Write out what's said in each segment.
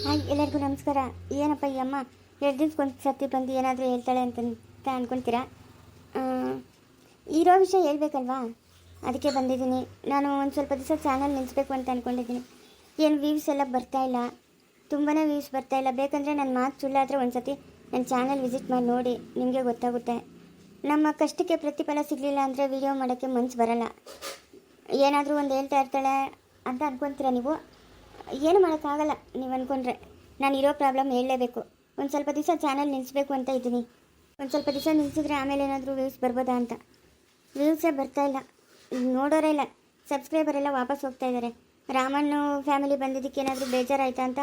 Hi ಎಲ್ಲರಿಗೂ ನಮಸ್ಕಾರ. ಏನಪ್ಪ ಈ ಅಮ್ಮ 2 ದಿನಕ್ಕೊಂದು ಸತಿ ಬಂದು ಏನಾದರೂ ಹೇಳ್ತಾಳೆ ಅಂತ ಅಂದ್ಕೊಳ್ತೀರಾ? ಇರೋ ವಿಷಯ ಹೇಳ್ಬೇಕಲ್ವಾ, ಅದಕ್ಕೆ ಬಂದಿದ್ದೀನಿ. ನಾನು ಒಂದು ಸ್ವಲ್ಪ ದಿವಸ ಚಾನಲ್ ನಿಲ್ಲಿಸ್ಬೇಕು ಅಂತ ಅಂದ್ಕೊಂಡಿದ್ದೀನಿ. ಏನು ವ್ಯೂಸ್ ಎಲ್ಲ ಬರ್ತಾಯಿಲ್ಲ, ತುಂಬಾ ವ್ಯೂಸ್ ಬರ್ತಾಯಿಲ್ಲ. ಬೇಕಂದರೆ ನನ್ನ ಮಾತು ಸುಳ್ಳಾದರೆ ಒಂದು ಸತಿ ನನ್ನ ಚಾನಲ್ ವಿಸಿಟ್ ಮಾಡಿ ನೋಡಿ, ನಿಮಗೆ ಗೊತ್ತಾಗುತ್ತೆ. ನಮ್ಮ ಕಷ್ಟಕ್ಕೆ ಪ್ರತಿಫಲ ಸಿಗಲಿಲ್ಲ ಅಂದರೆ ವಿಡಿಯೋ ಮಾಡೋಕ್ಕೆ ಮನಸ್ಸು ಬರೋಲ್ಲ. ಏನಾದರೂ ಒಂದು ಹೇಳ್ತಾ ಇರ್ತಾಳೆ ಅಂತ ಅಂದ್ಕೊತೀರಾ ನೀವು. ಏನು ಮಾಡೋಕ್ಕಾಗಲ್ಲ. ನೀವು ಅಂದ್ಕೊಂಡ್ರೆ ನಾನು ಇರೋ ಪ್ರಾಬ್ಲಮ್ ಹೇಳಲೇಬೇಕು. ಒಂದು ಸ್ವಲ್ಪ ದಿವಸ ಚಾನಲ್ ನಿಲ್ಲಿಸ್ಬೇಕು ಅಂತ ಇದ್ದೀನಿ. ಒಂದು ಸ್ವಲ್ಪ ದಿವಸ ನಿಲ್ಲಿಸಿದ್ರೆ ಆಮೇಲೆ ಏನಾದರೂ ವ್ಯೂಸ್ ಬರ್ಬೋದಾ ಅಂತ. ವ್ಯೂಸೇ ಬರ್ತಾಯಿಲ್ಲ, ನೋಡೋರೇ ಇಲ್ಲ, ಸಬ್ಸ್ಕ್ರೈಬರ್ ಎಲ್ಲ ವಾಪಸ್ ಹೋಗ್ತಾ ಇದ್ದಾರೆ. ರಾಮಣ್ಣು ಫ್ಯಾಮಿಲಿ ಬಂದಿದ್ದಕ್ಕೆ ಏನಾದರೂ ಬೇಜಾರಾಯ್ತಾ ಅಂತ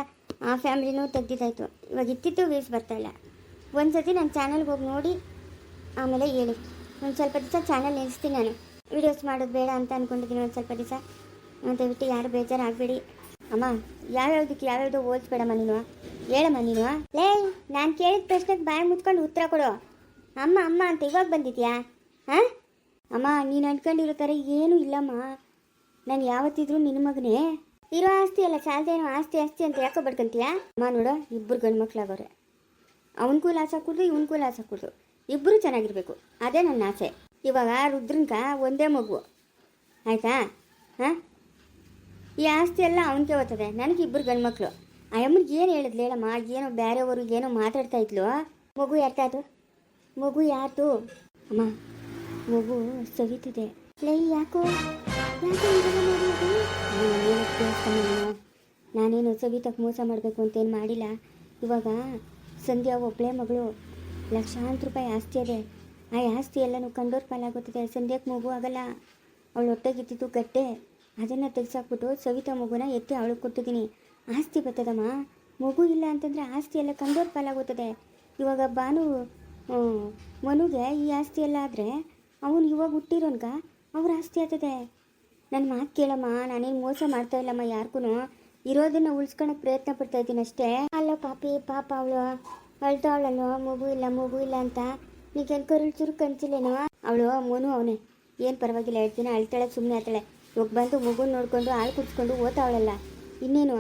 ಆ ಫ್ಯಾಮಿಲಿನೂ ತೆಗ್ದಿದ್ದಾಯಿತು. ಇವಾಗ ಇತ್ತಿತ್ತು ವ್ಯೂಸ್ ಬರ್ತಾಯಿಲ್ಲ. ಒಂದು ಸತಿ ನನ್ನ ಚಾನಲ್ಗೆ ಹೋಗಿ ನೋಡಿ ಆಮೇಲೆ ಹೇಳಿ. ಒಂದು ಸ್ವಲ್ಪ ದಿವಸ ಚಾನಲ್ ನಿಲ್ಲಿಸ್ತೀನಿ. ನಾನು ವೀಡಿಯೋಸ್ ಮಾಡೋದು ಬೇಡ ಅಂತ ಅಂದ್ಕೊಂಡಿದ್ದೀನಿ ಒಂದು ಸ್ವಲ್ಪ ದಿವಸ. ದಯವಿಟ್ಟು ಯಾರು ಬೇಜಾರಾಗಬೇಡಿ. ಅಮ್ಮ, ಯಾವ್ಯಾವುದಕ್ಕೆ ಯಾವ್ಯಾವುದೋ ಓದಿಸ್ಬೇಡಮ್ಮ ನೀನು. ಹೇಳಮ್ಮ ನೀನು. ಲೇ, ನಾನು ಕೇಳಿದ ಪ್ರಶ್ನೆಗೆ ಬಾಯಿ ಮುಚ್ಕೊಂಡು ಉತ್ತರ ಕೊಡು. ಅಮ್ಮ ಅಮ್ಮ ಅಂತ ಇವಾಗ ಬಂದಿದ್ಯಾ? ಹಾಂ ಅಮ್ಮ, ನೀನು ಅಂದ್ಕೊಂಡಿರೋ ಥರ ಏನೂ ಇಲ್ಲಮ್ಮ. ನಾನು ಯಾವತ್ತಿದ್ರೂ ನಿನ್ನ ಮಗನೇ. ಇರೋ ಆಸ್ತಿ ಎಲ್ಲ ಸಾಲದೇನೋ ಆಸ್ತಿ ಅಂತ ಯಾಕೋ ಬಡ್ಕೊಂತೀಯಾ? ಅಮ್ಮ ನೋಡು, ಇಬ್ಬರು ಗಂಡು ಮಕ್ಕಳಾಗವ್ರೆ. ಅವನಿಗೂ ಲಾಸ್ ಹಾಕ್ಕೊಡ್ದು, ಇವನಿಗೂ ಲಾಸ್ ಹಾಕ್ಕೊಡ್ದು. ಇಬ್ಬರು ಚೆನ್ನಾಗಿರಬೇಕು, ಅದೇ ನನ್ನ ಆಸೆ. ಇವಾಗ ರುದ್ರಂಕ ಒಂದೇ ಮಗು ಆಯಿತಾ? ಹಾಂ, ಈ ಆಸ್ತಿ ಎಲ್ಲ ಅವನಿಗೆ ಓದ್ತದೆ, ನನಗೆ ಇಬ್ಬರು ಗಂಡು ಮಕ್ಕಳು. ಆ ಅಮ್ಮನಿಗೆ ಏನು ಹೇಳಿದ್ಲು ಹೇಳಮ್ಮ? ಏನೋ ಬೇರೆಯವ್ರಿಗೆ ಏನೋ ಮಾತಾಡ್ತಾ ಇದ್ಲು. ಮಗು ಯಾರ್ತಾದು? ಮಗು ಯಾರ್ದು? ಅಮ್ಮ, ಮಗು ಸವಿತಿದೆ. ಲೈ, ಯಾಕೋ ನಾನೇನು ಸವಿತಕ್ಕೆ ಮೋಸ ಮಾಡಬೇಕು ಅಂತೇನು ಮಾಡಿಲ್ಲ. ಇವಾಗ ಸಂಧ್ಯಾ ಒಬ್ಬಳೇ ಮಗಳು, ಲಕ್ಷಾಂತರ ರೂಪಾಯಿ ಆಸ್ತಿ ಅದೇ. ಆ ಆಸ್ತಿ ಎಲ್ಲನೂ ಕಂಡೋರ್ ಪಾಲಾಗುತ್ತದೆ. ಸಂಧ್ಯಾಕ್ಕೆ ಮಗು ಆಗಲ್ಲ. ಅವಳು ಹೊಟ್ಟೆಗಿದ್ದಿದ್ದು ಗಟ್ಟೆ, ಅದನ್ನು ತೆಗೆಸಾಕ್ಬಿಟ್ಟು ಸವಿತಾ ಮಗುನ ಎತ್ತಿ ಅವಳಿಗೆ ಕೊಟ್ಟಿದ್ದೀನಿ. ಆಸ್ತಿ ಬರ್ತದಮ್ಮ. ಮಗು ಇಲ್ಲ ಅಂತಂದರೆ ಆಸ್ತಿ ಎಲ್ಲ ಕಂಡೋರ್ ಪಾಲಾಗುತ್ತದೆ. ಇವಾಗ ಭಾನು ಮನುಗೆ ಈ ಆಸ್ತಿ ಎಲ್ಲ ಆದರೆ ಅವನು ಇವಾಗ ಹುಟ್ಟಿರೋನ್ಗ ಅವ್ರ ಆಸ್ತಿ ಆಗ್ತದೆ. ನನ್ನ ಮಾತು ಕೇಳಮ್ಮ, ನಾನೇನು ಮೋಸ ಮಾಡ್ತಾ ಇಲ್ಲಮ್ಮ ಯಾರಿಗೂ. ಇರೋದನ್ನು ಉಳಿಸ್ಕೊಳಕ್ಕೆ ಪ್ರಯತ್ನ ಪಡ್ತಾ ಇದ್ದೀನಿ ಅಷ್ಟೇ. ಅಲ್ಲ ಪಾಪಿ, ಪಾಪ ಅವಳು ಅಳ್ತಾವಳಲ್ವ, ಮಗು ಇಲ್ಲ ಅಂತ. ನೀಗೇನು ಕರುಳು ಚುರು ಕನ್ಸಿಲ್ಲೇನೋ? ಅವಳು ಮನು ಅವನೇ, ಏನು ಪರವಾಗಿಲ್ಲ, 2 ದಿನ ಅಳ್ತಾಳೆ, ಸುಮ್ಮನೆ ಆತಾಳೆ. ಇವಾಗ ಬಂದು ಮಗುನ ನೋಡ್ಕೊಂಡು ಹಾಲು ಕುಡಿಸ್ಕೊಂಡು ಓದ್ತಾವಳಲ್ಲ, ಇನ್ನೇನು?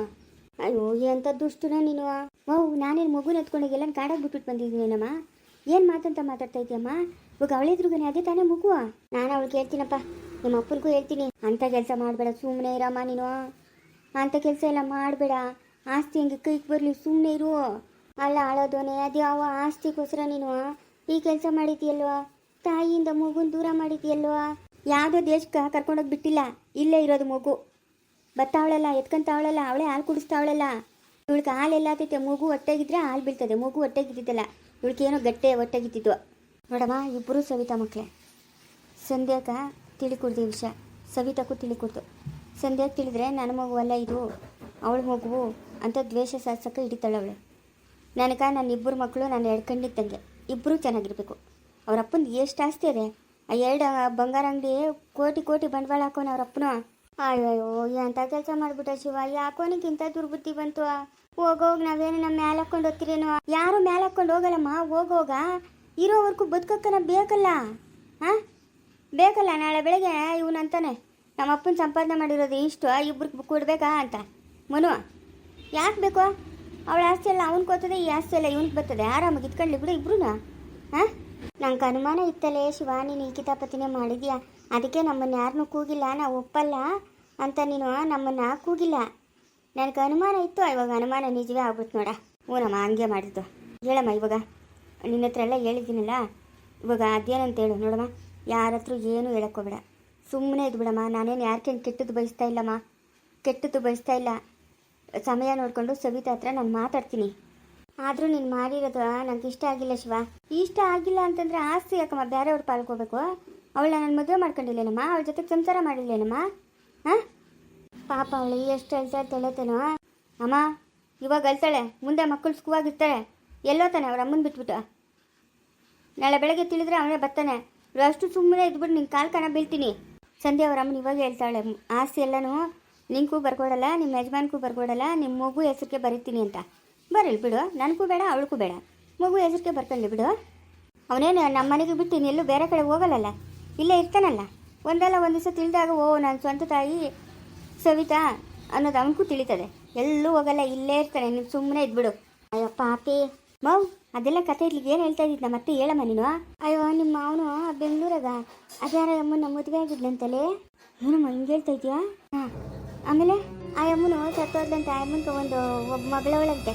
ಅಯ್ಯೋ, ಎಂಥ ದುಷ್ಟನ ನೀನು. ನಾನೇನು ಮಗುನ ಎತ್ಕೊಂಡೋಗಿಲ್ಲ, ಕಾಡಾಗಿ ಬಿಟ್ಬಿಟ್ಟು ಬಂದಿದ್ದೀನೇನಮ್ಮ. ಏನು ಮಾತಾಡ್ತಾ ಇದೆಯಮ್ಮ? ಇವಾಗ ಅವಳಿದ್ರುಗನೆ ಅದೇ ತಾನೇ ಮಗು. ನಾನು ಅವಳಿಗೆ ಹೇಳ್ತೀನಪ್ಪ, ನಿಮ್ಮ ಅಪ್ಪನಿಗೂ ಹೇಳ್ತೀನಿ, ಅಂಥ ಕೆಲಸ ಮಾಡಬೇಡ, ಸುಮ್ಮನೆ ಇರಮ್ಮ ನೀನು. ಅಂಥ ಕೆಲಸ ಎಲ್ಲ ಮಾಡಬೇಡ, ಆಸ್ತಿ ಹಂಗೆ ಕೈಗೆ ಬರಲಿ, ಸುಮ್ಮನೆ ಇರು. ಅಲ್ಲ ಆಳೋದೋನೆ ಅದ್ಯಾವ ಆಸ್ತಿಗೋಸ್ಕರ ನೀನು ಈ ಕೆಲಸ ಮಾಡಿದ್ಯಲ್ವ? ತಾಯಿಯಿಂದ ಮಗುನ ದೂರ ಮಾಡಿದ್ಯಲ್ವ? ಯಾವುದೋ ದೇಶಕ್ಕೆ ಕರ್ಕೊಂಡೋಗಿ ಬಿಟ್ಟಿಲ್ಲ, ಇಲ್ಲೇ ಇರೋದು ಮಗು. ಬತ್ತಾವಳಲ್ಲ, ಎತ್ಕೊಂತಾವಳಲ್ಲ, ಅವಳೇ ಹಾಲು ಕುಡಿಸ್ತಾವಳಲ್ಲ. ಇವಳಿಗೆ ಹಾಲೆಲ್ಲ ಆಗ್ತೈತೆ. ಮಗು ಹೊಟ್ಟೆಗಿದ್ರೆ ಹಾಲು ಬೀಳ್ತದೆ. ಮಗು ಹೊಟ್ಟೆಗಿದ್ದಿದ್ದಲ್ಲ, ಇವಳಿಗೇನೋ ಗಟ್ಟೆ ಹೊಟ್ಟೆಗಿದ್ದಿದ್ದು. ನೋಡಮ್ಮ, ಇಬ್ಬರು ಸವಿತಾ ಮಕ್ಕಳೇ. ಸಂಧ್ಯಾಕ ತಿಳಿಕೊಡ್ದು ಈ ವಿಷಯ, ಸವಿತಾಕ್ಕೂ ತಿಳಿಕೊಡ್ತು. ಸಂಧ್ಯಾಕ್ಕೆ ತಿಳಿದ್ರೆ ನನ್ನ ಮಗು ಅಲ್ಲ ಇದು, ಅವಳ ಮಗು ಅಂತ ದ್ವೇಷ ಸಾಧಿಸೋಕೆ ಹಿಡಿತಾಳವಳೆ. ನನಗೆ ನನ್ನ ಇಬ್ಬರು ಮಕ್ಕಳು ನಾನು ಎಡ್ಕೊಂಡಿದ್ದಂಗೆ, ಇಬ್ಬರೂ ಚೆನ್ನಾಗಿರ್ಬೇಕು. ಅವ್ರ ಅಪ್ಪಂದು ಎಷ್ಟು ಆಸ್ತಿ ಅದೇ. ಆ 2 ಬಂಗಾರ ಅಂಗಡಿ ಕೋಟಿ ಬಂಡವಾಳ ಹಾಕೋನು ಅವ್ರ ಅಪ್ಪನು. ಅಯ್ಯೋ, ಎಂಥ ಕೆಲಸ ಮಾಡಿಬಿಟ್ಟ ಶಿವ. ಯಾಕೋನಿಗಿಂತ ದುರ್ಬುದ್ಧಿ ಬಂತು. ಹೋಗೋಗಿ ನಾವೇನು ನಮ್ಮ ಮೇಲೆ ಹಾಕ್ಕೊಂಡು ಹೋಗ್ತಿರೇನೋ? ಯಾರು ಮೇಲೆ ಹಾಕ್ಕೊಂಡು ಹೋಗಲ್ಲಮ್ಮ. ಹೋಗೋಗ ಇರೋವರೆಗೂ ಬದುಕಕ್ಕನ ಬೇಕಲ್ಲ. ಹಾಂ, ಬೇಕಲ್ಲ. ನಾಳೆ ಬೆಳಗ್ಗೆ ಇವನಂತಾನೆ, ನಮ್ಮ ಅಪ್ಪನ ಸಂಪಾದನೆ ಮಾಡಿರೋದು ಇಷ್ಟು, ಇಬ್ರಿಗೆ ಕೊಡ್ಬೇಕಾ ಅಂತ. ಮನು ಯಾಕೆ ಬೇಕು? ಅವಳ ಆಸ್ತಿ ಎಲ್ಲ ಅವ್ನಿಗೆ ಗೊತ್ತದೆ, ಈ ಆಸ್ತಿ ಎಲ್ಲ ಇವ್ನಿಗೆ ಬರ್ತದೆ. ಆರಾಮಾಗಿ ಇತ್ಕೊಳ್ಳಿ ಬಿಡು ಇಬ್ರು. ಹಾಂ, ನಂಗೆ ಅನುಮಾನ ಇತ್ತಲೇ ಶಿವ, ನೀನು ಈ ಕಿತಾಪತಿನೇ ಮಾಡಿದ್ಯಾ. ಅದಕ್ಕೆ ನಮ್ಮನ್ನು ಯಾರನ್ನೂ ಕೂಗಿಲ್ಲ, ನಾವು ಒಪ್ಪಲ್ಲ ಅಂತ ನೀನು ನಮ್ಮನ್ನು ಕೂಗಿಲ್ಲ. ನನಗೆ ಅನುಮಾನ ಇತ್ತು, ಇವಾಗ ಅನುಮಾನ ನಿಜವೇ ಆಗ್ಬಿಟ್ಟು ನೋಡ. ಹ್ಞೂನಮ್ಮ, ಹಂಗೆ ಮಾಡಿದ್ದು. ಹೇಳಮ್ಮ, ಇವಾಗ ನಿನ್ನ ಹತ್ರ ಎಲ್ಲ ಹೇಳಿದ್ದೀನಲ್ಲ, ಇವಾಗ ಅದೇನಂತ ಹೇಳು ನೋಡಮ್ಮ. ಯಾರ ಹತ್ರ ಏನೂ ಹೇಳೋಕ್ಕೋಬೇಡ, ಸುಮ್ಮನೆ ಇದು ಬಿಡಮ್ಮ. ನಾನೇನು ಯಾರಿಗೇನು ಕೆಟ್ಟದ್ದು ಬಯಸ್ತಾ ಇಲ್ಲ. ಸಮಯ ನೋಡಿಕೊಂಡು ಸವಿತಾ ಹತ್ರ ನಾನು ಮಾತಾಡ್ತೀನಿ. ಆದರೂ ನೀನು ಮಾಡಿರೋದು ನನಗೆ ಇಷ್ಟ ಆಗಿಲ್ಲ ಶಿವ. ಇಷ್ಟ ಆಗಿಲ್ಲ ಅಂತಂದರೆ ಆಸ್ತಿ ಯಾಕಮ್ಮ ಬೇರೆಯವ್ರು ಪಾಲ್ಕೋಬೇಕು? ಅವಳನ್ನ ನಾನು ಮದುವೆ ಮಾಡ್ಕೊಂಡಿಲ್ಲೇನಮ್ಮ? ಅವಳ ಜೊತೆ ಸಂಸಾರ ಮಾಡಿಲ್ಲೇನಮ್ಮ? ಹಾಂ, ಪಾಪ ಅವಳು ಎಷ್ಟು ಅಳ್ತಾಳೇನೋ ಅಮ್ಮ. ಇವಾಗ ಅಳ್ತಾಳೆ, ಮುಂದೆ ಮಕ್ಕಳು ಸುಖವಾಗಿರ್ತಾರೆ. ಎಲ್ಲೋ ತಾನೆ ಅವ್ರ ಅಮ್ಮನ ಬಿಟ್ಬಿಟ್ಟು. ನಾಳೆ ಬೆಳಗ್ಗೆ ತಿಳಿದ್ರೆ ಅವನೇ ಬರ್ತಾನೆ. ಅಷ್ಟು ಸುಮ್ಮನೆ ಇದ್ಬಿಟ್ಟು ನಿನ್ನ ಕಾಲು ಬೀಳ್ತೀನಿ. ಸಂಧ್ಯಾ ಅವ್ರ ಅಮ್ಮನ ಇವಾಗ ಹೇಳ್ತಾಳೆ, ಆಸ್ತಿ ಎಲ್ಲನೂ ನಿಂಗೂ ಬರ್ಕೊಡಲ್ಲ, ನಿಮ್ಮ ಯಜಮಾನ್ಗೂ ಬರ್ಕೊಡಲ್ಲ, ನಿಮ್ಮ ಮಗು ಹೆಸರಿಗೆ ಬರೀತೀನಿ ಅಂತ. ಬರಲಿ ಬಿಡು, ನನಗೂ ಬೇಡ ಅವಳಿಗೂ ಬೇಡ, ಮಗು ಹೆಸರಿಗೆ ಬರ್ಕೊಳ್ಳಿ ಬಿಡು. ಅವನೇನು ನಮ್ಮ ಮನೆಗೆ ಬಿಟ್ಟು ಇನ್ನೆಲ್ಲೂ ಬೇರೆ ಕಡೆ ಹೋಗಲ್ಲಲ್ಲ, ಇಲ್ಲೇ ಇರ್ತಾನಲ್ಲ. ಒಂದಲ್ಲ ಒಂದು ದಿವಸ ತಿಳಿದಾಗ, ಓ ನನ್ನ ಸ್ವಂತ ತಾಯಿ ಸವಿತಾ ಅನ್ನೋದು ಅವನಿಗೂ ತಿಳಿತದೆ. ಎಲ್ಲೂ ಹೋಗಲ್ಲ, ಇಲ್ಲೇ ಇರ್ತಾನೆ. ನೀವು ಸುಮ್ಮನೆ ಇದ್ಬಿಡು. ಅಯ್ಯೋ ಪಾಪಿ ಮೌ, ಅದೆಲ್ಲ ಕತೆ ಇರ್ಲಿಕ್ಕೆ ಏನು ಹೇಳ್ತಾ ಇದ್ದಿದ್ದ ಮತ್ತೆ ಹೇಳಮ್ಮ ನೀನು. ಅಯ್ಯೋ ನಿಮ್ಮ ಅವನು ಬೆಂಗಳೂರಾಗ ಅದ್ಯಾರ ಅಮ್ಮನ ಮದುವೆ ಆಗಿದ್ಲಂತಲೇ. ಏನಮ್ಮ ಹಿಂಗೆ ಹೇಳ್ತಾ ಇದೆಯಾ? ಹಾಂ, ಆಮೇಲೆ ಆ ಅಮ್ಮನು ಸತ್ತೋದ್ಲಂತೆ. ಆ ಅಮ್ಮನ್ಗೆ ಒಬ್ಬ ಮಗಳವಳಂತೆ.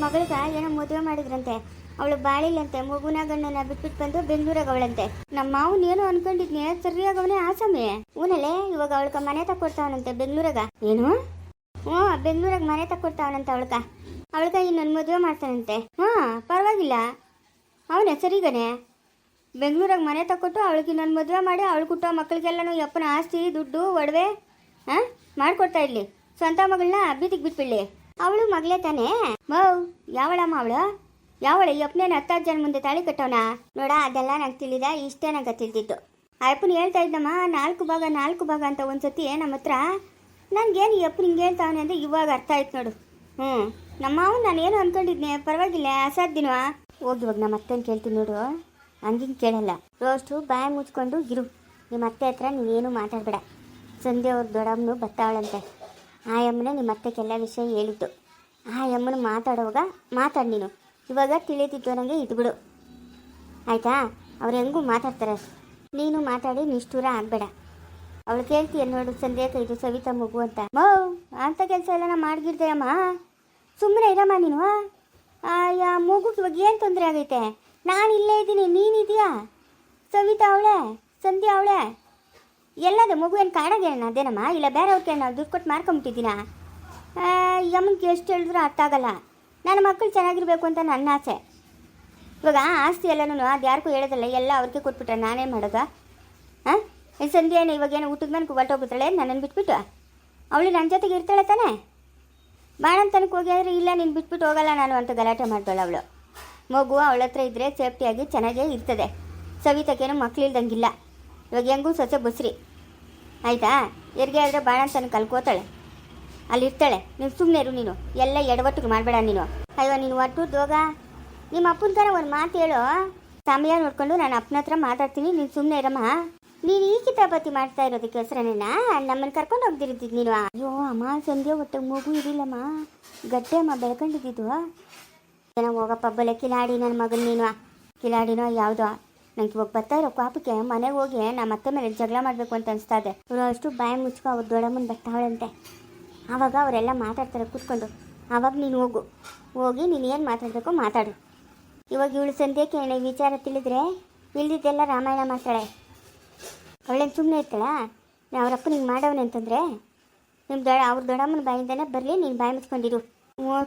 ಮಗಳಿಗೆ ಏನೋ ಮದುವೆ ಮಾಡಿದ್ರಂತೆ. ಅವಳು ಬಾಳಿಲ್ಲಂತೆ. ಮಗುನ ಗಂಡನ ಬಿಟ್ಬಿಟ್ಟು ಬಂದು ಬೆಂಗಳೂರಾಗ ಅವಳಂತೆ. ನಮ್ಮ ಮಾವನ್ ಏನು ಅನ್ಕೊಂಡಿದ್ನಿ, ಸರಿಯಾಗಿ ಅವನೇ ಆಸಾಮಿ. ಊನಲ್ಲೇ ಇವಾಗ ಅವಳ್ಕ ಮನೆ ತಕ್ಕೊಡ್ತಾವನಂತೆ ಬೆಂಗಳೂರಾಗ. ಏನು? ಹ್ಞೂ, ಬೆಂಗಳೂರಾಗ ಮನೆ ತಕ್ಕೊಡ್ತಾವನಂತೆ ಅವಳ್ಕ ಇನ್ನೊಂದು ಮದುವೆ ಮಾಡ್ತಾನಂತೆ. ಹಾಂ, ಪರವಾಗಿಲ್ಲ, ಅವನೇ ಸರಿಗನೆ. ಬೆಂಗಳೂರಾಗ ಮನೆ ತಕ್ಕೊಟ್ಟು ಅವಳಿಗೆ ಇನ್ನೊಂದು ಮದುವೆ ಮಾಡಿ ಅವಳು ಹುಟ್ಟೋ ಮಕ್ಕಳಿಗೆಲ್ಲನೂ ಯಪ್ಪನ ಆಸ್ತಿ ದುಡ್ಡು ಒಡವೆ ಮಾಡ್ಕೊಡ್ತಾ ಇರ್ಲಿ. ಸ್ವಂತ ಮಗಳನ್ನ ಬೀದಿಗೆ ಬಿಟ್ಬಿಡ್ಲಿ. ಅವಳು ಮಗಳೇ ತಾನೇ ಮೌ. ಯಾವಳಮ್ಮ ಅವಳು? ಯಾವಳ ಯಪ್ಪನೇನು 10 ಜನ ಮುಂದೆ ತಾಳಿ ಕಟ್ಟವನ ನೋಡ. ಅದೆಲ್ಲ ನಂಗೆ ತಿಳಿದ, ಇಷ್ಟೇ ನಂಗೆ ತಿಳಿದಿದ್ದು. ಅಯ್ಯಪ್ಪನ ಹೇಳ್ತಾ ಇದ್ದಮ್ಮ 4 ಭಾಗ ಅಂತ ಒಂದ್ಸತಿ ನಮ್ಮ ಹತ್ರ. ನನಗೇನು ಯಪ್ಪನ ಹಿಂಗೆ ಹೇಳ್ತಾವನೆ ಅಂದರೆ ಇವಾಗ ಅರ್ಥ ಆಯ್ತು ನೋಡು. ನಮ್ಮ ಮಾವು ನಾನೇನು ಅಂದ್ಕೊಂಡಿದ್ನೆ, ಪರವಾಗಿಲ್ಲ, ಅಸಾಧ್ಯನವಾ. ಹೋಗಿ ಇವಾಗ ನಮ್ಮ ಅತ್ತೇನು ಕೇಳ್ತೀನಿ ನೋಡು. ಹಂಗಿಂಗೆ ಕೇಳಲ್ಲ. ರೋಸ್ಟು ಬಾಯಿ ಮುಚ್ಕೊಂಡು ಇರು. ನಿಮ್ಮ ಅತ್ತೆ ಹತ್ರ ನೀವೇನು ಮಾತಾಡಬೇಡ. ಸಂಧ್ಯಾ ಅವ್ರ ದೊಡ್ಡಮ್ಮನು ಬತ್ತಾವಳಂತೆ. ಆ ಅಮ್ಮನೇ ನಿಮ್ಮ ಅತ್ತೆಗೆಲ್ಲ ವಿಷಯ ಹೇಳಿದ್ದು. ಆ ಅಮ್ಮನ ಮಾತಾಡೋವಾಗ ಮಾತಾಡಿ ನೀನು. ಇವಾಗ ತಿಳಿದಿದ್ದು ನನಗೆ ಇದ್ಬಿಡು, ಆಯಿತಾ? ಅವ್ರು ಹೆಂಗೂ ಮಾತಾಡ್ತಾರೆ, ನೀನು ಮಾತಾಡಿ ನಿಷ್ಠೂರ ಆಗಬೇಡ. ಅವಳು ಕೇಳ್ತೀಯ ನೋಡು, ಸಂಧ್ಯಾಕ ಇದು ಸವಿತಾ ಮಗು ಅಂತ. ಮೌ, ಅಂಥ ಕೆಲಸ ಎಲ್ಲ ನಾ ಮಾಡ್ಗಿರ್ದೆ ಅಮ್ಮ. ಸುಮ್ಮನೆ ಇರಮ್ಮ ನೀನು. ಮಗುಗೆ ಇವಾಗ ಏನು ತೊಂದರೆ ಆಗೈತೆ? ನಾನು ಇಲ್ಲೇ ಇದ್ದೀನಿ, ನೀನಿದೆಯಾ? ಸವಿತಾ ಅವಳೆ, ಸಂಧ್ಯಾ ಅವಳೆ, ಎಲ್ಲದ ಮಗು ಏನು ಕಾಡಾಗೇನ ಅದೇನಮ್ಮ? ಇಲ್ಲ ಬೇರೆಯವ್ರಿಗೆ ನಾವು ದುಡ್ಡು ಕೊಟ್ಟು ಮಾರ್ಕೊಂಬಿಟ್ಟಿದ್ದೀನ? ಯಮ್ಮನಿಗೆ ಎಷ್ಟು ಹೇಳಿದ್ರು ಅರ್ಥ ಆಗಲ್ಲ. ನನ್ನ ಮಕ್ಕಳು ಚೆನ್ನಾಗಿರ್ಬೇಕು ಅಂತ ನನ್ನ ಆಸೆ. ಇವಾಗ ಆಸ್ತಿ ಎಲ್ಲನೂ ಅದು ಯಾರಿಗೂ ಹೇಳೋದಲ್ಲ, ಎಲ್ಲ ಅವ್ರಿಗೆ ಕೊಟ್ಬಿಟ್ರೆ ನಾನೇನು ಮಾಡೋದ? ಹಾಂ, ಸಂಧ್ಯಾ ಏನು ಇವಾಗೇನು ಊಟದ ಮನೆಗೆ ಹೊರಟೋಗ್ಬಿಡ್ತಾಳೆ ನನ್ನನ್ನು ಬಿಟ್ಬಿಟ್ಟು? ಅವಳು ನನ್ನ ಜೊತೆಗೆ ಇರ್ತಾಳೆ ತಾನೆ? ಬಾಣಂತನಕ್ಕೆ ಹೋಗಿ ಆದರೆ ಇಲ್ಲ ನೀನು ಬಿಟ್ಬಿಟ್ಟು ಹೋಗಲ್ಲ ನಾನು ಅಂತ ಗಲಾಟೆ ಮಾಡ್ತಾಳೆ ಅವಳು. ಮಗು ಅವಳ ಹತ್ರ ಇದ್ದರೆ ಸೇಫ್ಟಿಯಾಗಿ ಚೆನ್ನಾಗೇ ಇರ್ತದೆ. ಸವಿತಕ್ಕೇನು ಮಕ್ಕಳಿಲ್ದಂಗಿಲ್ಲ. ಇವಾಗ ಹೆಂಗೂ ಸೊಸೆ ಬಸ್ರಿ, ಆಯಿತಾ? ಹೆರಿಗೆ ಆದರೆ ಬಾಣಂತನಕ್ಕೆ ಕಲ್ಕೋತಾಳೆ, ಅಲ್ಲಿರ್ತಾಳೆ. ನೀನು ಸುಮ್ಮನೆ ಇರು. ನೀನು ಎಲ್ಲ ಎಡವಟ್ಟಿಗೆ ಮಾಡಬೇಡ ನೀನು. ಅಯ್ಯೋ ನೀನು ಹೋಗ. ನಿಮ್ಮ ಅಪ್ಪನ ಥರ ಒಂದು ಮಾತು ಹೇಳು. ಸಮಯ ನೋಡ್ಕೊಂಡು ನಾನು ಅಪ್ಪನ ಹತ್ರ ಮಾತಾಡ್ತೀನಿ, ನೀನು ಸುಮ್ಮನೆ ಇರಮ್ಮ. ನೀನು ಈ ಕಿತಾಪತಿ ಮಾಡ್ತಾ ಇರೋದಕ್ಕೆ ಹೆಸರನ್ನ ನಮ್ಮನ್ನು ಕರ್ಕೊಂಡು ಹೋಗ್ದಿರಿದ್ದಿದ್ದು ನೀನು. ಅಯ್ಯೋ ಅಮ್ಮ, ಸಂಧ್ಯಾ ಹೊಟ್ಟೆಗೆ ಮಗು ಇರಿಲ್ಲಮ್ಮ, ಗಟ್ಟೆ ಅಮ್ಮ ಬೆಳ್ಕೊಂಡಿದ್ದು. ಏನೋ ಹೋಗಪ್ಪ ಬಲೆ ಕಿಲಾಡಿ ನನ್ನ ಮಗನ ನೀನು. ಕಿಲಾಡಿನೋ ಯಾವುದೋ. ನಂಗೆ ಇವಾಗ ಬರ್ತಾ ಇರೋ ಕಾಪಕ್ಕೆ ಮನೆಗೆ ಹೋಗಿ ನಮ್ಮ ಅತ್ತೆ ಮೇಲೆ ಜಗಳ ಮಾಡಬೇಕು ಅಂತ ಅನಿಸ್ತಾ ಇದೆ. ಇವರು ಅಷ್ಟು ಬಾಯಿ ಮುಚ್ಕೊ ಅವ್ರು ದೊಡ್ಡಮ್ಮನ ಬರ್ತಾವಳಂತೆ. ಆವಾಗ ಅವರೆಲ್ಲ ಮಾತಾಡ್ತಾರೆ ಕೂತ್ಕೊಂಡು. ಆವಾಗ ನೀನು ಹೋಗಿ ನೀನು ಏನು ಮಾತಾಡಬೇಕು ಮಾತಾಡು. ಇವಾಗ ಇವಳು ಸಂಧ್ಯಕ್ಕೆ ಏನೇ ವಿಚಾರ ತಿಳಿದ್ರೆ ಇಲ್ದಿದ್ದೆಲ್ಲ ರಾಮಾಯಣ ಮಾಡ್ತಾಳೆ. ಅವಳೇನು ಸುಮ್ಮನೆ ಇರ್ತಾಳ? ಅವರಪ್ಪ ನಿಂಗೆ ಮಾಡವನೆ ಅಂತಂದರೆ ಅವ್ರ ದೊಡ್ಡಮ್ಮನ ಬಾಯಿಂದನೇ ಬರಲಿ, ನೀನು ಬಾಯಿ ಮುಚ್ಕೊಂಡಿರು.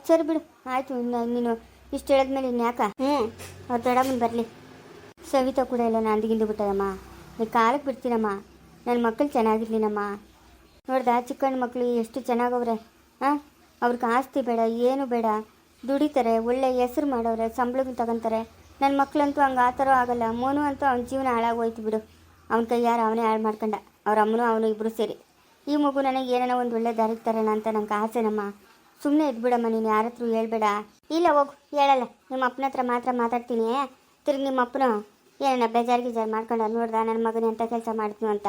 ಸರಿ ಬಿಡು, ಆಯಿತು. ನೀನು ಇಷ್ಟು ಹೇಳಿದ್ಮೇಲೆ ಇನ್ನು ಯಾಕ? ಅವ್ರ ದೊಡ್ಡಮ್ಮನ ಬರಲಿ. ಸವಿತಾ ಕೂಡ ಎಲ್ಲ ನಾನು ಅಂದಿಗಿಂದು ಬಿಟ್ಟದಮ್ಮ. ನೀನು ಕಾಲಕ್ಕೆ ಬಿಡ್ತೀನಮ್ಮ. ನನ್ನ ಮಕ್ಕಳು ಚೆನ್ನಾಗಿರ್ಲಿನಮ್ಮ. ನೋಡ್ದ ಚಿಕ್ಕಣ್ಣ ಮಕ್ಕಳು ಎಷ್ಟು ಚೆನ್ನಾಗವ್ರೆ. ಅವ್ರಿಗೆ ಆಸ್ತಿ ಬೇಡ, ಏನು ಬೇಡ, ದುಡಿತಾರೆ, ಒಳ್ಳೆ ಹೆಸರು ಮಾಡೋರೆ, ಸಂಬಳಗಳು ತಗೊತಾರೆ. ನನ್ನ ಮಕ್ಕಳಂತೂ ಹಂಗೆ ಆ ಥರ ಆಗಲ್ಲ. ಮೋನು ಅಂತೂ ಅವ್ನ ಜೀವನ ಹಾಳಾಗೋಯ್ತು ಬಿಡು. ಅವ್ನ ಕೈಯಾರ ಅವನೇ ಹಾಳು ಮಾಡ್ಕೊಂಡ. ಅವ್ರ ಅಮ್ಮನೂ ಅವನು ಇಬ್ಬರು ಸೇರಿ. ಈ ಮಗು ನನಗೆ ಏನಾರ ಒಂದು ಒಳ್ಳೆ ದಾರಿಗೆ ತರೋಣ ಅಂತ ನಂಗೆ ಆಸೆನಮ್ಮ. ಸುಮ್ಮನೆ ಇದ್ಬಿಡಮ್ಮ, ನೀನು ಯಾರ ಹತ್ರ ಹೇಳ್ಬೇಡ. ಇಲ್ಲ ಹೋಗು, ಹೇಳಲ್ಲ. ನಿಮ್ಮ ಅಪ್ಪನ ಹತ್ರ ಮಾತ್ರ ಮಾತಾಡ್ತೀನಿ. ತಿರುಗಿ ನಿಮ್ಮ ಅಪ್ಪನು ಏನ ಬೇಜಾರು ಮಾಡ್ಕೊಂಡ ನೋಡ್ದ ನನ್ನ ಮಗನೇ ಅಂತ ಕೆಲಸ ಮಾಡ್ತೀವಿ ಅಂತ.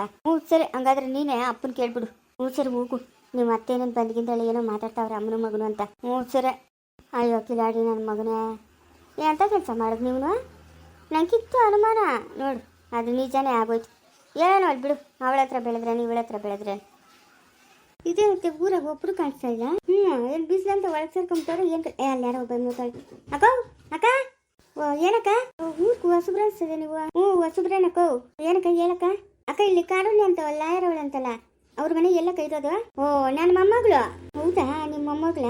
ಸರಿ, ಹಂಗಾದ್ರೆ ನೀನೇ ಅಪ್ಪನ ಕೇಳ್ಬಿಡು. ಸರಿ ಹೋಗು. ನಿಮ್ಮ ಅತ್ತೇನೇನು ಬಂದ್ಗಿಂದಳೆ ಏನೋ ಮಾತಾಡ್ತಾವ್ರೆ ಅಮ್ಮನ ಮಗನು ಅಂತ. ಸರಿ. ಅಯ್ಯೋ ಕಿಲಾಡಿ ನನ್ನ ಮಗನೇ, ಎಂಥ ಕೆಲಸ ಮಾಡೋದು ನೀವು? ನಂಗಿತ್ತು ಅನುಮಾನ ನೋಡು, ಅದು ನಿಜಾನೇ ಆಗೋಯ್ತು. ಏನೋ ಅಲ್ಲಿ ಬಿಡು. ಅವಳ ಹತ್ರ ಬೆಳೆದ್ರೆ ನೀವು ಇವಳ ಹತ್ರ ಬೆಳೆದ್ರೆ ಇದೇ ಮತ್ತೆ ಊರಾಗ ಒಬ್ಬರು ಕಾಣಿಸ್ತಾ ಇಲ್ಲ. ಏನು ಬಿಸಿಲಂತ ಒಳಗೆ ಸೇರ್ಕೊಂಬಿಟ್ಟವ್ರೆ. ಏನು ಅಲ್ಲಿ ಯಾರೋ ಬಂದು ಅಕ್ಕ ಅಕ್ಕ ಏನಕ್ಕ ಊರ್ಗೂ ಹೊಸಬ್ರ ಅನ್ಸ್ತದೆ ನೀವು? ಹೊಸಬ್ರೇನಕ್ಕ? ಏನಕ್ಕ ಹೇಳಕ್ಕ? ಅಕ್ಕ ಇಲ್ಲಿ ಕಾರುಣ್ಯ ಅಂತ ಲಾಯರ್ ಅವಳಂತಲ್ಲ, ಅವ್ರ ಮನೆ ಎಲ್ಲ ಕೈರೋದು? ನನ್ನ ಮೊಮ್ಮಗಳು. ಹೌದಾ, ನಿಮ್ಮ ಮೊಮ್ಮಗಳ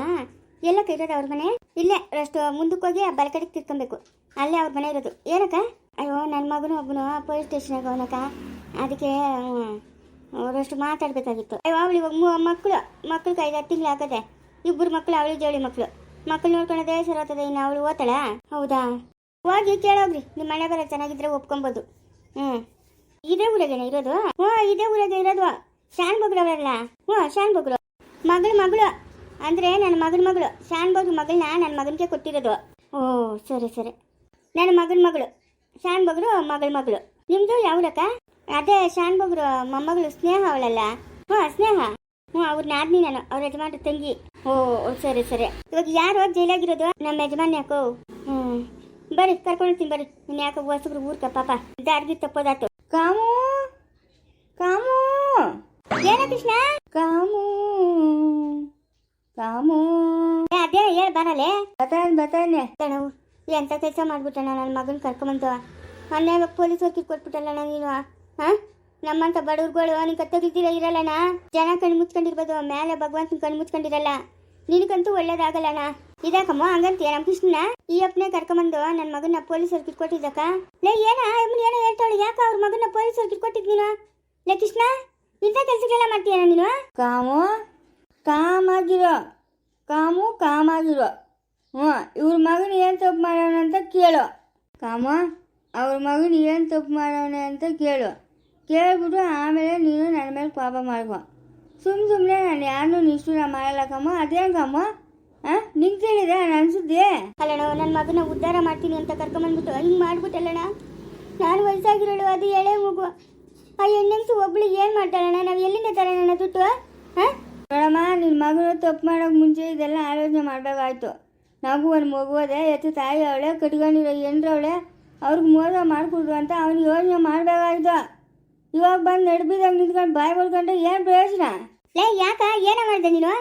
ಎಲ್ಲ ಕೈರೋದು ಅವ್ರ ಮನೆ? ಇಲ್ಲೇ ಅಷ್ಟು ಮುಂದಕ್ಕೆ ಹೋಗಿ ಆ ಬಲಕಡೆಗೆ ತಿರ್ಕೊಬೇಕು, ಅಲ್ಲೇ ಅವ್ರ ಮನೆ ಇರೋದು. ಏನಕ್ಕ? ಅಯ್ಯೋ ನನ್ನ ಮಗನು ಒಬ್ಬನು ಪೊಲೀಸ್ ಸ್ಟೇಷನಾಗ ಅವನಕ್ಕ, ಅದಕ್ಕೆ ಅವರಷ್ಟು ಮಾತಾಡ್ಬೇಕಾಗಿತ್ತು. ಅಯ್ಯೋ ಅವಳು ಇವಾಗ ಮಕ್ಕಳಿಗೆ 5-6 ತಿಂಗಳು ಆಗದೆ. 2 ಮಕ್ಕಳು, ಅವಳಿ ಜೋಳಿ ಮಕ್ಕಳು ನೋಡ್ಕೊಳ್ಳೋದೇ ಸರೋತದೆ. ಇನ್ನು ಅವಳು ಓದ್ತಾಳ? ಹೌದಾ, ಹೋಗಿ ಕೇಳೋಗ್ರಿ. ನಿಮ್ಮ ಮನೆ ಬರೋ ಚೆನ್ನಾಗಿದ್ರೆ ಒಪ್ಕೊಬೋದು. ಇದೇ ಊರಾಗೇನೆ ಇರೋದು? ಇದೇ ಊರಾಗೆ ಇರೋದು. ಶಾನ್ ಬಗ್ರು ಅವರಲ್ಲ? ಶಾನ್ ಬಗ್ರು ಮಗಳು ಅಂದರೆ ನನ್ನ ಮಗಳು. ಶಾನ್ ಬಗ್ರು ಮಗಳನ್ನ ನನ್ನ ಮಗನಿಗೆ ಕೊಟ್ಟಿರೋದು. ಸರಿ ಸರಿ. ನನ್ನ ಮಗಳು ಶಾನ್ ಬಗ್ರು ಮಗಳು. ನಿಮ್ಮದು ಯಾವ್ರಕ್ಕ? ಅದೇ ಶಾನ್ ಬಗ್ರು ಮೊಮ್ಮಗಳು ಸ್ನೇಹ ಅವಳಲ್ಲ? ಸ್ನೇಹ. ಹ್ಞೂ ಅವ್ರ ನಾದ್ನಿ ನಾನು ಅವ್ರ ಯಜಮಾನ್ರ ತಂಗಿ. ಓ ಸರಿ ಸರಿ. ಇವಾಗ ಯಾರು ಜೈಲಾಗಿರೋದು? ನಮ್ಮ ಯಜಮಾನ್ ಯಾಕೋ. ಹ್ಞೂ ಬರ್ರಿ ಕರ್ಕೊಂಡ್ತೀನಿ ಬರ್ರಿ. ಇನ್ನು ಯಾಕೆ ಹೊಸಬ್ರು ಊರ್ಕ ಪಾಪ ದಾರಿಗೆ ತಪ್ಪೋದಾತು. ಕಾಮು ಕಾಮು ಏನ ಕೃಷ್ಣ? ಕಾಮು ಕಾಮು ಅದೇ ಹೇಳಿ ಬರಲೇ. ಬತಾನೆ ಕಣವು ಎಂತ ಕೆಲಸ ಮಾಡ್ಬಿಟ್ಟಣ ನನ್ನ ಮಗನ ಕರ್ಕೊಂಬಂತು. ಮೊನ್ನೆ ಪೊಲೀಸವ್ರಿಗೆ ಕೊಟ್ಬಿಟ್ಟಲ್ಲಣ್ಣ ನೀನು. ಹಾಂ ನಮ್ಮಂತ ಬಡವ್ರುಗಳು ನಿನ್ ತೆಗಿತೀರ ಇರಲ್ಲಣ್ಣ. ಜನ ಕಣ್ಣು ಮುಚ್ಕೊಂಡಿರ್ಬೋದು, ಮೇಲೆ ಭಗವಂತನ ಕಣ್ಣು ಮುಚ್ಕೊಂಡಿರಲ್ಲ. ನಿನಗಂತೂ ಒಳ್ಳೇದಾಗಲ್ಲಣ್ಣ. ಇದಾಕಮ್ಮ ಹಂಗಂತೀಯ ನಮ್ಮ ಕೃಷ್ಣನ ಈ ಅಪ್ಪನೇ ಕರ್ಕೊಂಬಂದು ನನ್ನ ಮಗನ ಪೊಲೀಸವ್ರಿಗೆ ಕಿಟ್ಕೊಟ್ಟಿದ್ದಕ್ಕ. ಲೇ ಏನೋ ಹೇಳ್ತಾಳೆ. ಯಾಕ ಅವ್ರ ಮಗನ ಪೊಲೀಸವ್ರಿಗೆ ಕಿಟ್ಕೊಟ್ಟಿದ್ ನೀನು? ಲೇ ಕೃಷ್ಣ ಇಂಥ ಕೆಲಸಗಳೆಲ್ಲ ಮಾಡ್ತೀಯಣ್ಣ ನೀನು? ಕಾಮು ಕಾಮಾಗಿರೋ ಹ್ಞೂ ಇವ್ರ ಮಗನ ಏನು ತಪ್ಪು ಮಾಡೋಣ ಅಂತ ಕೇಳು. ಕಾಮು ಅವ್ರ ಮಗನ ಏನು ತಪ್ಪು ಮಾಡೋಣ ಅಂತ ಕೇಳ್ಬಿಟ್ಟು ಆಮೇಲೆ ನೀನು ನನ್ನ ಮೇಲೆ ಪಾಪ ಮಾಡ್ಕೊ. ಸುಮ್ಮನೆ ನಾನು ಯಾರನ್ನೂ ನಿಷ್ಠೂರ ಮಾಡಲ್ಲ ಕಮ್ಮ. ಅದೇನು ಕಮ್ಮ ನಿಂಗೆ ಕೇಳಿದೆ ನಾನು ಅನ್ಸುದ್ದೆ ಅಲ್ಲಣ್ಣ. ನನ್ನ ಮಗನ ಉದ್ಧಾರ ಮಾಡ್ತೀನಿ ಅಂತ ಕರ್ಕೊಂಬಂದ್ಬಿಟ್ಟು ಹಿಂಗೆ ಮಾಡ್ಬಿಟ್ಟಲ್ಲಣ್ಣ. ನಾನು ವಯಸ್ಸಾಗಿರೋಳು, ಅದು ಎಳೆ ಮಗು. ಆ ಹೆಣ್ಣಂಸು ಒಬ್ಳು ಏನು ಮಾಡ್ತಾಳಣ್ಣ? ನಾವು ಎಲ್ಲಿಂದ ತರೋಣ ದುಡ್ಡು? ಹಾಂ ನೋಡಮ್ಮ, ನಿನ್ನ ಮಗನು ತಪ್ಪು ಮಾಡೋಕೆ ಮುಂಚೆ ಇದೆಲ್ಲ ಆಲೋಚನೆ ಮಾಡಬೇಕಾಯ್ತು. ನಾವು ಒಂದು ಮಗುವದೆ ಎತ್ತು ತಾಯಿ ಅವಳೆ ಕಟ್ಕೊಂಡಿರೋ ಹೆಣ್ರವಳೆ, ಅವ್ರಿಗೆ ಮೋಸ ಮಾಡಿಕೊಡ್ರು ಅಂತ ಅವ್ನಿಗೆ ಯೋಚನೆ ಮಾಡಬೇಕಾಯ್ತು. ಇವಾಗ ಬಂದು ನಡ್ಬಿದಾಗ ನಿಂತ್ಕೊಂಡು ಬಾಯಿ ಮಾಡ್ಕೊಂಡ್ರೆ ಏನು ಪ್ರಯೋಜನ? ಲೇ ಯಾಕ ಏನೋ ಮಾಡಿದೆ ನೀನು?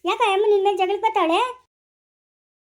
ಯಾಕ ಅಮ್ಮ ನಿನ್ನ ಮೇಲೆ ಜಗಳ ಬತ್ತಾವಳೆ?